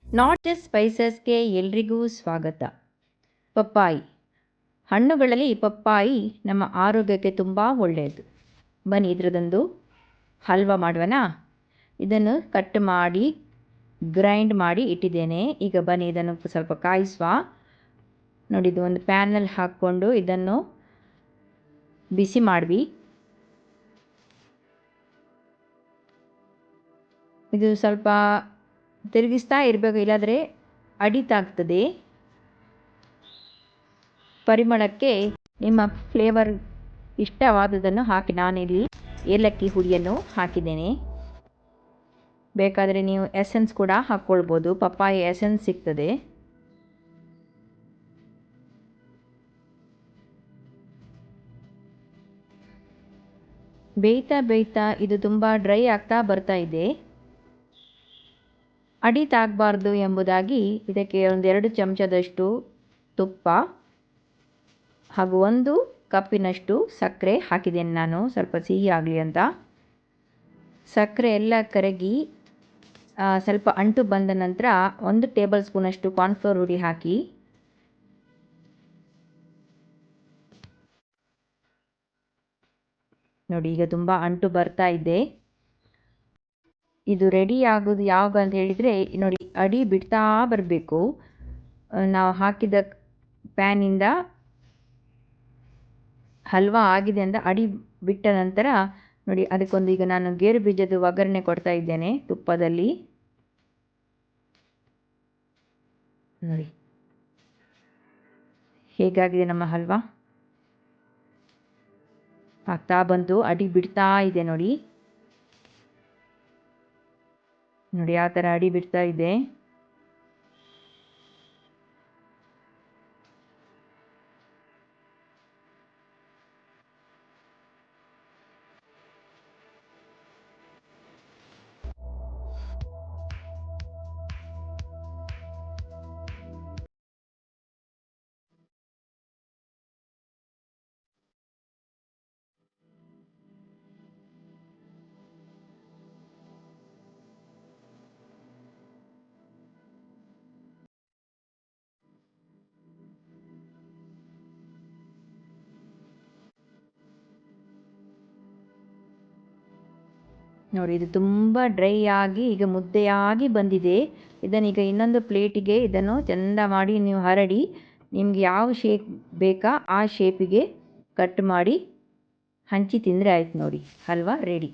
Not just ಸ್ಪೈಸಸ್ಗೆ ಎಲ್ರಿಗೂ ಸ್ವಾಗತ. ಪಪ್ಪಾಯಿ ಹಣ್ಣುಗಳಲ್ಲಿ ಪಪ್ಪಾಯಿ ನಮ್ಮ ಆರೋಗ್ಯಕ್ಕೆ ತುಂಬ ಒಳ್ಳೆಯದು. ಬನ್ನಿ ಇದರದೊಂದು ಹಲ್ವಾ ಮಾಡುವನಾ. ಇದನ್ನು ಕಟ್ ಮಾಡಿ ಗ್ರೈಂಡ್ ಮಾಡಿ ಇಟ್ಟಿದ್ದೇನೆ. ಈಗ ಬನ್ನಿ ಇದನ್ನು ಸ್ವಲ್ಪ ಕಾಯಿಸುವ. ನೋಡಿ, ಇದು ಒಂದು ಪ್ಯಾನಲ್ಲಿ ಹಾಕ್ಕೊಂಡು ಇದನ್ನು ಬಿಸಿ ಮಾಡಿವಿ. ಇದು ಸ್ವಲ್ಪ ತಿರುಗಿಸ್ತಾ ಇರಬೇಕು, ಇಲ್ಲಾದರೆ ಅಡಿ ತಾಗ್ತದೆ. ಪರಿಮಳಕ್ಕೆ ನಿಮ್ಮ ಫ್ಲೇವರ್ ಇಷ್ಟವಾದುದನ್ನು ಹಾಕಿ. ನಾನಿಲ್ಲಿ ಏಲಕ್ಕಿ ಹುಡಿಯನ್ನು ಹಾಕಿದ್ದೇನೆ. ಬೇಕಾದರೆ ನೀವು ಎಸೆನ್ಸ್ ಕೂಡ ಹಾಕ್ಕೊಳ್ಬೋದು, ಪಪ್ಪಾಯಿ ಎಸೆನ್ಸ್ ಸಿಗ್ತದೆ. ಬೇಯ್ತಾ ಬೇಯ್ತಾ ಇದು ತುಂಬ ಡ್ರೈ ಆಗ್ತಾ ಬರ್ತಾ ಇದೆ. ಅಡಿ ತಾಗಬಾರ್ದು ಎಂಬುದಾಗಿ ಇದಕ್ಕೆ 2 ಚಮಚದಷ್ಟು ತುಪ್ಪ ಹಾಗೂ 1 ಕಪ್ಪಿನಷ್ಟು ಸಕ್ಕರೆ ಹಾಕಿದ್ದೇನೆ ನಾನು, ಸ್ವಲ್ಪ ಸಿಹಿ ಆಗಲಿ ಅಂತ. ಸಕ್ಕರೆ ಎಲ್ಲ ಕರಗಿ ಸ್ವಲ್ಪ ಅಂಟು ಬಂದ ನಂತರ 1 ಟೇಬಲ್ ಸ್ಪೂನಷ್ಟು ಕಾರ್ನ್ಫ್ಲೋರ್ ಹುಡಿ ಹಾಕಿ. ನೋಡಿ, ಈಗ ತುಂಬ ಅಂಟು ಬರ್ತಾ ಇದೆ. ಇದು ರೆಡಿ ಆಗೋದು ಯಾವಾಗ ಅಂತ ಹೇಳಿದರೆ, ನೋಡಿ ಅಡಿ ಬಿಡ್ತಾ ಬರಬೇಕು. ನಾವು ಹಾಕಿದ ಪ್ಯಾನಿಂದ ಹಲ್ವಾ ಆಗಿದೆ ಅಂತ ಅಡಿ ಬಿಟ್ಟ ನಂತರ ನೋಡಿ, ಅದಕ್ಕೊಂದು ಈಗ ನಾನು ಗೇರು ಬೀಜದ ಒಗ್ಗರಣೆ ಕೊಡ್ತಾ ಇದ್ದೇನೆ ತುಪ್ಪದಲ್ಲಿ. ನೋಡಿ ಹೇಗಾಗಿದೆ ನಮ್ಮ ಹಲ್ವಾ. ಆಗ್ತಾ ಬಂತು, ಅಡಿ ಬಿಡ್ತಾ ಇದೆ ನೋಡಿ. ನೋಡಿ ಆ ಥರ ಅಡಿ ಬಿಡ್ತಾ ಇದೆ. ನೋಡಿ, ಇದು ತುಂಬ ಡ್ರೈ ಆಗಿ ಈಗ ಮುದ್ದೆಯಾಗಿ ಬಂದಿದೆ. ಇದನ್ನೀಗ ಇನ್ನೊಂದು ಪ್ಲೇಟಿಗೆ ಇದನ್ನು ಚೆಂದ ಮಾಡಿ ನೀವು ಹರಡಿ, ನಿಮಗೆ ಯಾವ ಶೇಪ್ ಬೇಕಾ ಆ ಶೇಪಿಗೆ ಕಟ್ ಮಾಡಿ ಹಂಚಿ ತಿಂದರೆ ಆಯ್ತು. ನೋಡಿ, ಹಲ್ವಾ ರೆಡಿ.